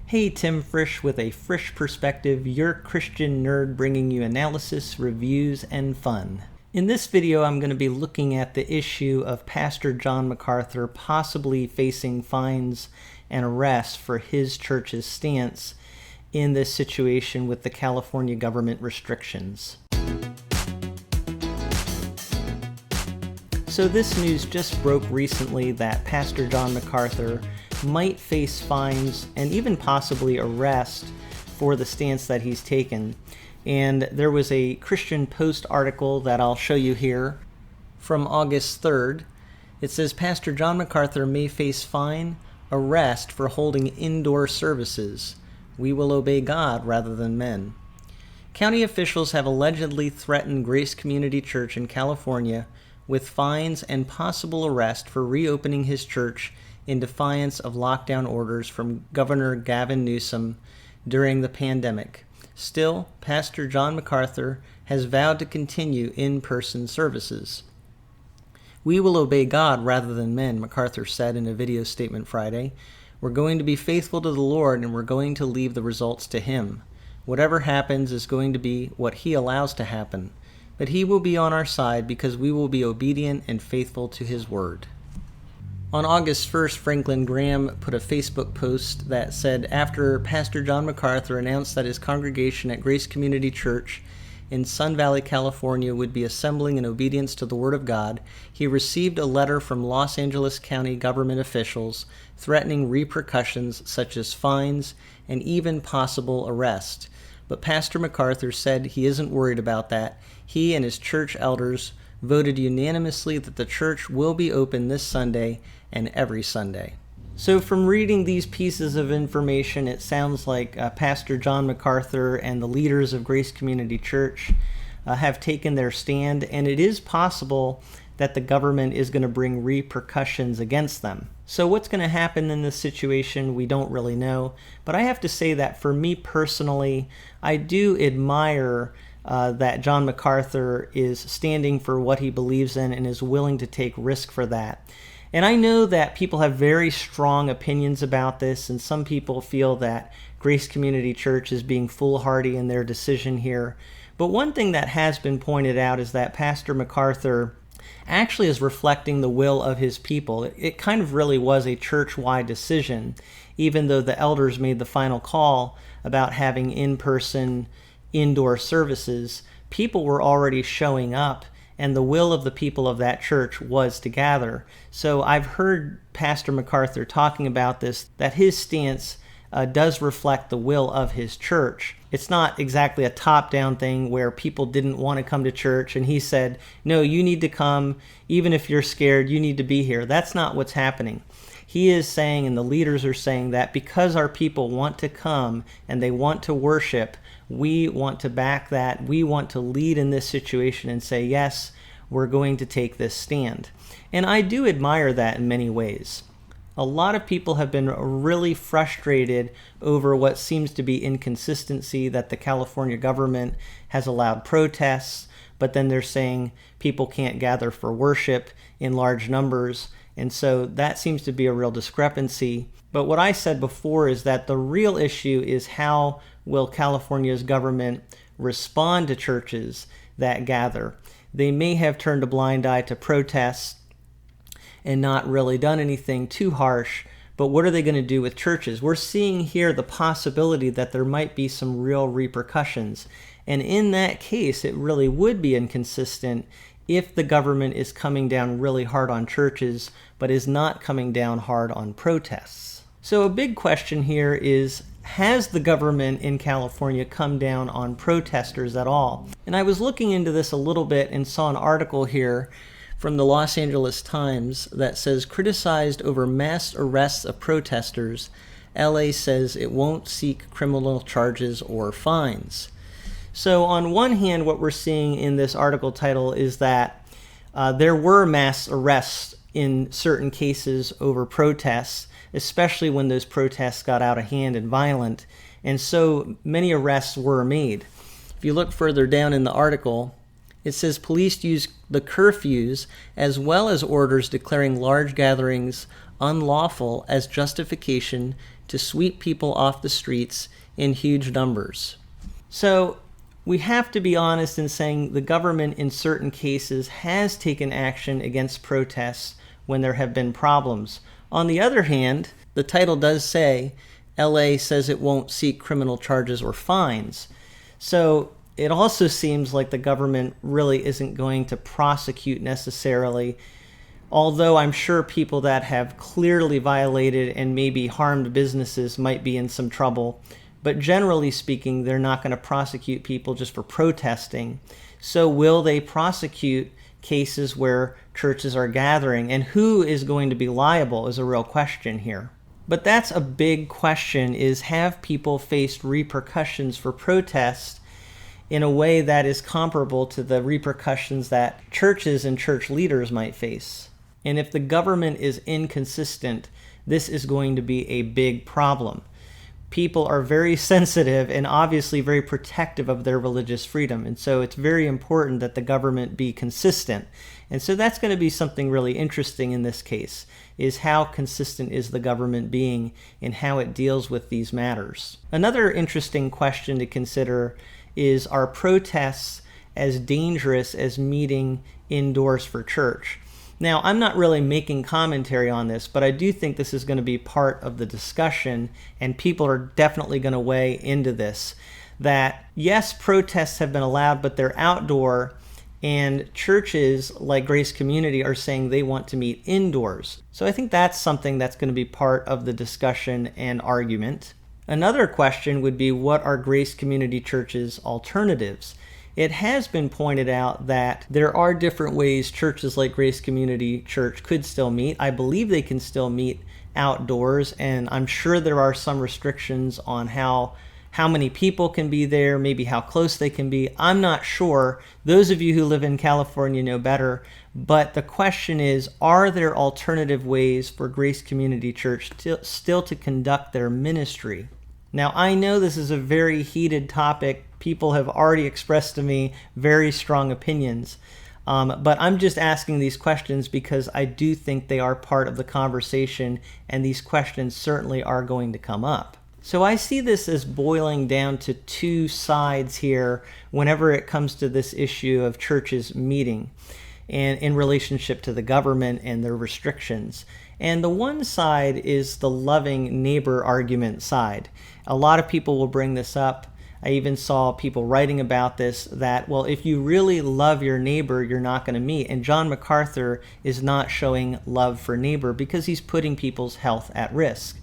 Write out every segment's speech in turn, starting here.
Hey, Tim Frisch with A Frisch Perspective, your Christian nerd bringing you analysis, reviews, and fun. In this video, I'm going to be looking at the issue of Pastor John MacArthur possibly facing fines and arrests for his church's stance in this situation with the California government restrictions. So this news just broke recently that Pastor John MacArthur might face fines and even possibly arrest for the stance that he's taken. And there was a Christian Post article that I'll show you here from August 3rd. It says Pastor John MacArthur may face fine, arrest for holding indoor services. We will obey God rather than men. County officials have allegedly threatened Grace Community Church in California with fines and possible arrest for reopening his church in defiance of lockdown orders from Governor Gavin Newsom during the pandemic. Still, Pastor John MacArthur has vowed to continue in-person services. We will obey God rather than men, MacArthur said in a video statement Friday. We're going to be faithful to the Lord, and we're going to leave the results to Him. Whatever happens is going to be what He allows to happen. But He will be on our side because we will be obedient and faithful to His word. On August 1st, Franklin Graham put a Facebook post that said, after Pastor John MacArthur announced that his congregation at Grace Community Church in Sun Valley, California would be assembling in obedience to the Word of God, he received a letter from Los Angeles County government officials threatening repercussions such as fines and even possible arrest. But Pastor MacArthur said he isn't worried about that. He and his church elders voted unanimously that the church will be open this Sunday and every Sunday. So from reading these pieces of information, it sounds like Pastor John MacArthur and the leaders of Grace Community Church have taken their stand, and it is possible that the government is going to bring repercussions against them. So what's going to happen in this situation, we don't really know. But I have to say that for me personally, I do admire that John MacArthur is standing for what he believes in and is willing to take risk for that. And I know that people have very strong opinions about this, and some people feel that Grace Community Church is being foolhardy in their decision here. But one thing that has been pointed out is that Pastor MacArthur actually is reflecting the will of his people. It kind of really was a church-wide decision, even though the elders made the final call about having in-person indoor services. People were already showing up, and the will of the people of that church was to gather. So I've heard Pastor MacArthur talking about this, that his stance does reflect the will of his church. It's not exactly a top-down thing where people didn't want to come to church and he said, no, you need to come, even if you're scared, you need to be here. That's not what's happening. He is saying, and the leaders are saying, that because our people want to come and they want to worship, we want to back that. We want to lead in this situation and say, yes, we're going to take this stand. And I do admire that in many ways. A lot of people have been really frustrated over what seems to be inconsistency, that the California government has allowed protests, but then they're saying people can't gather for worship in large numbers. And so that seems to be a real discrepancy. But what I said before is that the real issue is how will California's government respond to churches that gather. They may have turned a blind eye to protests and not really done anything too harsh, but what are they going to do with churches? We're seeing here the possibility that there might be some real repercussions. And in that case, it really would be inconsistent if the government is coming down really hard on churches, but is not coming down hard on protests. So a big question here is, has the government in California come down on protesters at all? And I was looking into this a little bit and saw an article here from the Los Angeles Times that says, criticized over mass arrests of protesters, LA says it won't seek criminal charges or fines. So on one hand, what we're seeing in this article title is that there were mass arrests in certain cases over protests, especially when those protests got out of hand and violent, and so many arrests were made. If you look further down in the article, it says police used the curfews as well as orders declaring large gatherings unlawful as justification to sweep people off the streets in huge numbers. So we have to be honest in saying the government in certain cases has taken action against protests when there have been problems. On the other hand, the title does say LA says it won't seek criminal charges or fines. So it also seems like the government really isn't going to prosecute necessarily, although I'm sure people that have clearly violated and maybe harmed businesses might be in some trouble. But generally speaking, they're not going to prosecute people just for protesting. So will they prosecute cases where churches are gathering? And who is going to be liable is a real question here. But that's a big question, is have people faced repercussions for protest in a way that is comparable to the repercussions that churches and church leaders might face? And if the government is inconsistent, this is going to be a big problem. People are very sensitive and obviously very protective of their religious freedom. And so it's very important that the government be consistent. And so that's going to be something really interesting in this case, is how consistent is the government being in how it deals with these matters. Another interesting question to consider is, are protests as dangerous as meeting indoors for church? Now, I'm not really making commentary on this, but I do think this is going to be part of the discussion, and people are definitely going to weigh into this. That, yes, protests have been allowed, but they're outdoor, and churches like Grace Community are saying they want to meet indoors. So I think that's something that's going to be part of the discussion and argument. Another question would be, what are Grace Community Church's alternatives? It has been pointed out that there are different ways churches like Grace Community Church could still meet. I believe they can still meet outdoors, and I'm sure there are some restrictions on how many people can be there, maybe how close they can be. I'm not sure. Those of you who live in California know better. But the question is, are there alternative ways for Grace Community Church still to conduct their ministry? Now, I know this is a very heated topic. People have already expressed to me very strong opinions. But I'm just asking these questions because I do think they are part of the conversation, and these questions certainly are going to come up. So I see this as boiling down to two sides here whenever it comes to this issue of churches meeting and in relationship to the government and their restrictions. And the one side is the loving neighbor argument side. A lot of people will bring this up. I even saw people writing about this, that, well, if you really love your neighbor, you're not going to meet. And John MacArthur is not showing love for neighbor because he's putting people's health at risk.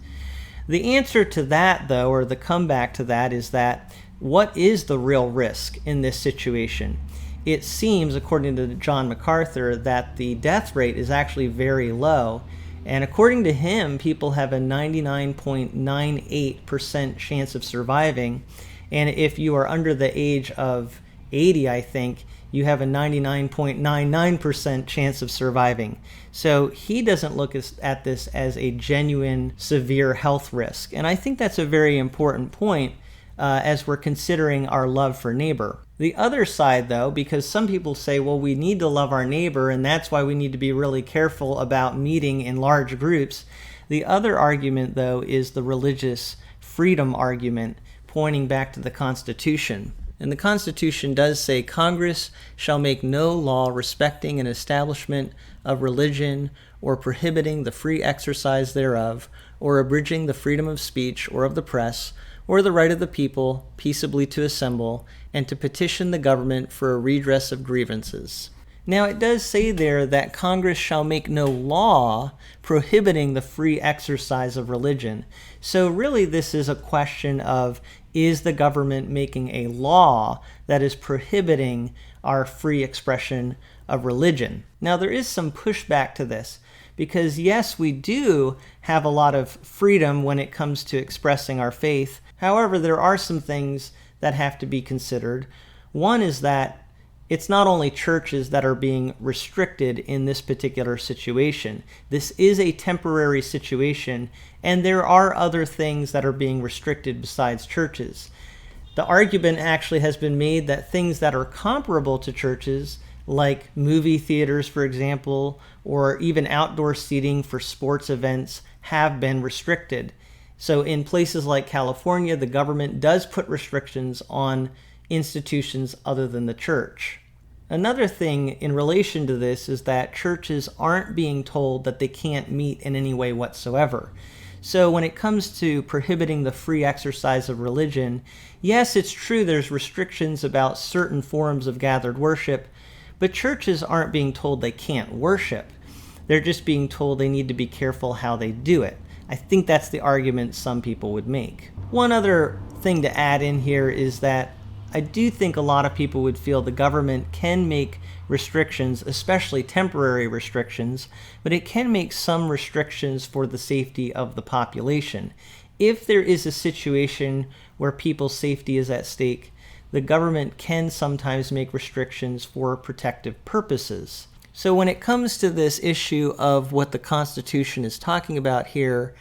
The answer to that, though, or the comeback to that, is that what is the real risk in this situation? It seems, according to John MacArthur, that the death rate is actually very low. And according to him, people have a 99.98% chance of surviving. And if you are under the age of 80, I think, you have a 99.99% chance of surviving. So he doesn't look at this as a genuine severe health risk. And I think that's a very important point as we're considering our love for neighbor. The other side, though, because some people say, well, we need to love our neighbor, and that's why we need to be really careful about meeting in large groups. The other argument, though, is the religious freedom argument, pointing back to the Constitution. And the Constitution does say, Congress shall make no law respecting an establishment of religion or prohibiting the free exercise thereof, or abridging the freedom of speech or of the press, or the right of the people peaceably to assemble and to petition the government for a redress of grievances. Now, it does say there that Congress shall make no law prohibiting the free exercise of religion. So really, this is a question of, is the government making a law that is prohibiting our free expression of religion? Now, there is some pushback to this, because yes, we do have a lot of freedom when it comes to expressing our faith. However, there are some things that have to be considered. One is that it's not only churches that are being restricted in this particular situation. This is a temporary situation, and there are other things that are being restricted besides churches. The argument actually has been made that things that are comparable to churches, like movie theaters, for example, or even outdoor seating for sports events, have been restricted. So in places like California, the government does put restrictions on institutions other than the church. Another thing in relation to this is that churches aren't being told that they can't meet in any way whatsoever. So when it comes to prohibiting the free exercise of religion, yes, it's true there's restrictions about certain forms of gathered worship, but churches aren't being told they can't worship. They're just being told they need to be careful how they do it. I think that's the argument some people would make. One other thing to add in here is that I do think a lot of people would feel the government can make restrictions, especially temporary restrictions, but it can make some restrictions for the safety of the population. If there is a situation where people's safety is at stake, the government can sometimes make restrictions for protective purposes. So when it comes to this issue of what the Constitution is talking about here,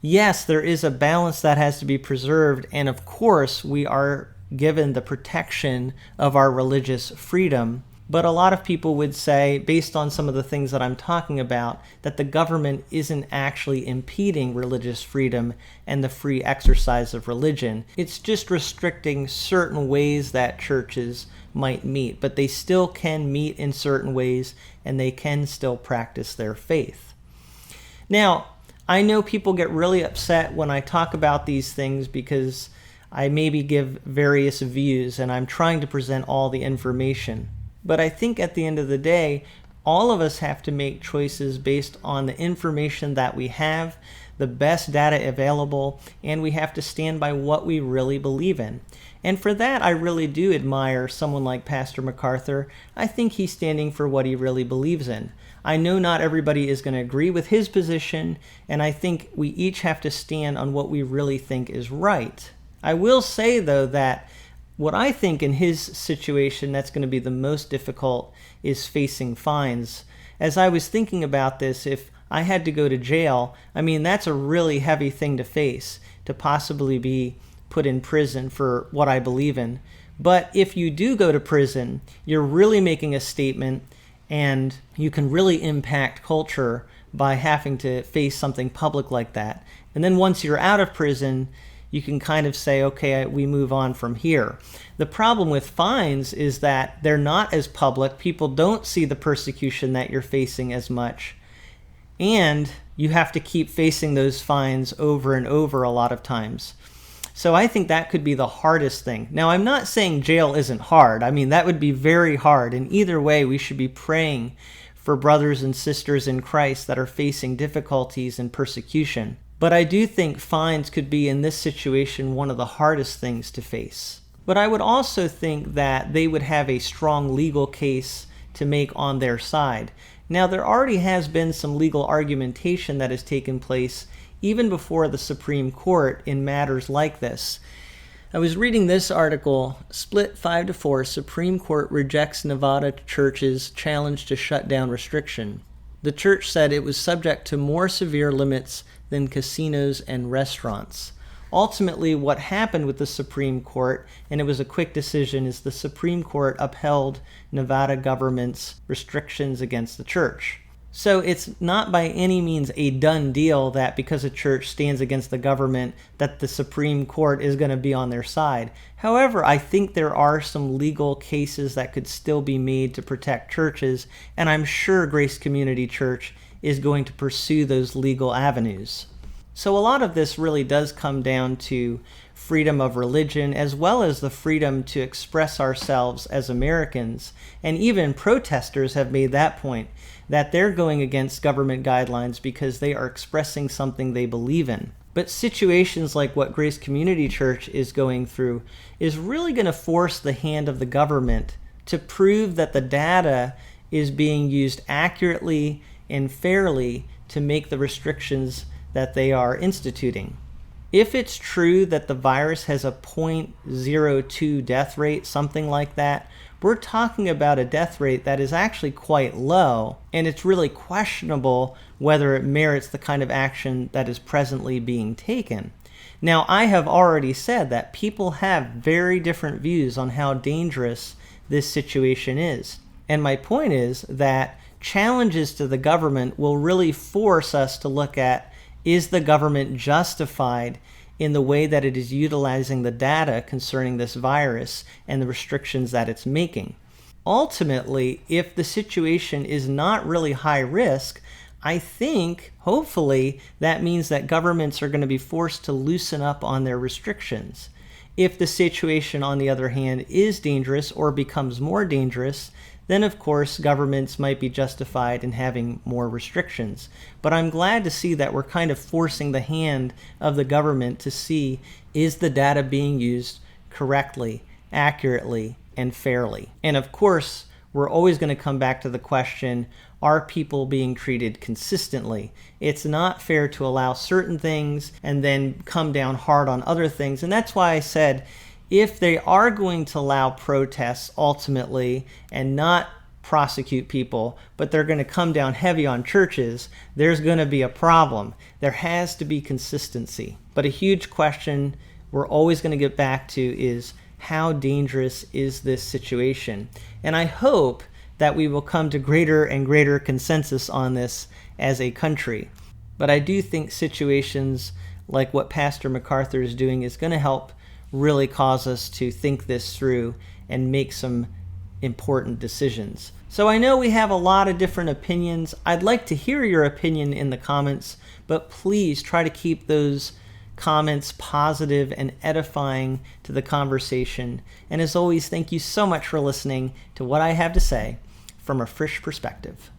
yes, there is a balance that has to be preserved, and of course we are given the protection of our religious freedom. But a lot of people would say, based on some of the things that I'm talking about, that the government isn't actually impeding religious freedom and the free exercise of religion. It's just restricting certain ways that churches might meet, but they still can meet in certain ways and they can still practice their faith. Now, I know people get really upset when I talk about these things because I maybe give various views and I'm trying to present all the information. But I think at the end of the day, all of us have to make choices based on the information that we have, the best data available, and we have to stand by what we really believe in. And for that, I really do admire someone like Pastor MacArthur. I think he's standing for what he really believes in. I know not everybody is going to agree with his position, and I think we each have to stand on what we really think is right. I will say, though, that what I think in his situation that's going to be the most difficult is facing fines. As I was thinking about this, if I had to go to jail, I mean, that's a really heavy thing to face, to possibly be put in prison for what I believe in. But if you do go to prison, you're really making a statement, and you can really impact culture by having to face something public like that. And then once you're out of prison, you can kind of say, okay, we move on from here. The problem with fines is that they're not as public. People don't see the persecution that you're facing as much. And you have to keep facing those fines over and over a lot of times. So I think that could be the hardest thing. Now, I'm not saying jail isn't hard. I mean, that would be very hard. And either way, we should be praying for brothers and sisters in Christ that are facing difficulties and persecution. But I do think fines could be, in this situation, one of the hardest things to face. But I would also think that they would have a strong legal case to make on their side. Now, there already has been some legal argumentation that has taken place even before the Supreme Court in matters like this. I was reading this article, split 5-4, Supreme Court rejects Nevada church's challenge to shut down restriction. The church said it was subject to more severe limits than casinos and restaurants. Ultimately, what happened with the Supreme Court, and it was a quick decision, is the Supreme Court upheld Nevada government's restrictions against the church. So it's not by any means a done deal that because a church stands against the government that the Supreme Court is going to be on their side. However, I think there are some legal cases that could still be made to protect churches, and I'm sure Grace Community Church is going to pursue those legal avenues. So a lot of this really does come down to freedom of religion, as well as the freedom to express ourselves as Americans. And even protesters have made that point, that they're going against government guidelines because they are expressing something they believe in. But situations like what Grace Community Church is going through is really going to force the hand of the government to prove that the data is being used accurately and fairly to make the restrictions that they are instituting. If it's true that the virus has a 0.02 death rate, something like that, we're talking about a death rate that is actually quite low, and it's really questionable whether it merits the kind of action that is presently being taken. Now, I have already said that people have very different views on how dangerous this situation is. And my point is that challenges to the government will really force us to look at, Is the government justified in the way that it is utilizing the data concerning this virus and the restrictions that it's making? Ultimately, if the situation is not really high risk, I think, hopefully, that means that governments are going to be forced to loosen up on their restrictions. If the situation, on the other hand, is dangerous or becomes more dangerous, then of course governments might be justified in having more restrictions. But I'm glad to see that we're kind of forcing the hand of the government to see, is the data being used correctly, accurately, and fairly? And of course, we're always going to come back to the question, are people being treated consistently? It's not fair to allow certain things and then come down hard on other things. And that's why I said, if they are going to allow protests ultimately and not prosecute people, but they're going to come down heavy on churches, there's going to be a problem. There has to be consistency. But a huge question we're always going to get back to is, how dangerous is this situation? And I hope that we will come to greater and greater consensus on this as a country. But I do think situations like what Pastor MacArthur is doing is going to help really cause us to think this through and make some important decisions. So I know we have a lot of different opinions. I'd like to hear your opinion in the comments, but please try to keep those comments positive and edifying to the conversation. And as always, thank you so much for listening to what I have to say from a Frisch Perspective.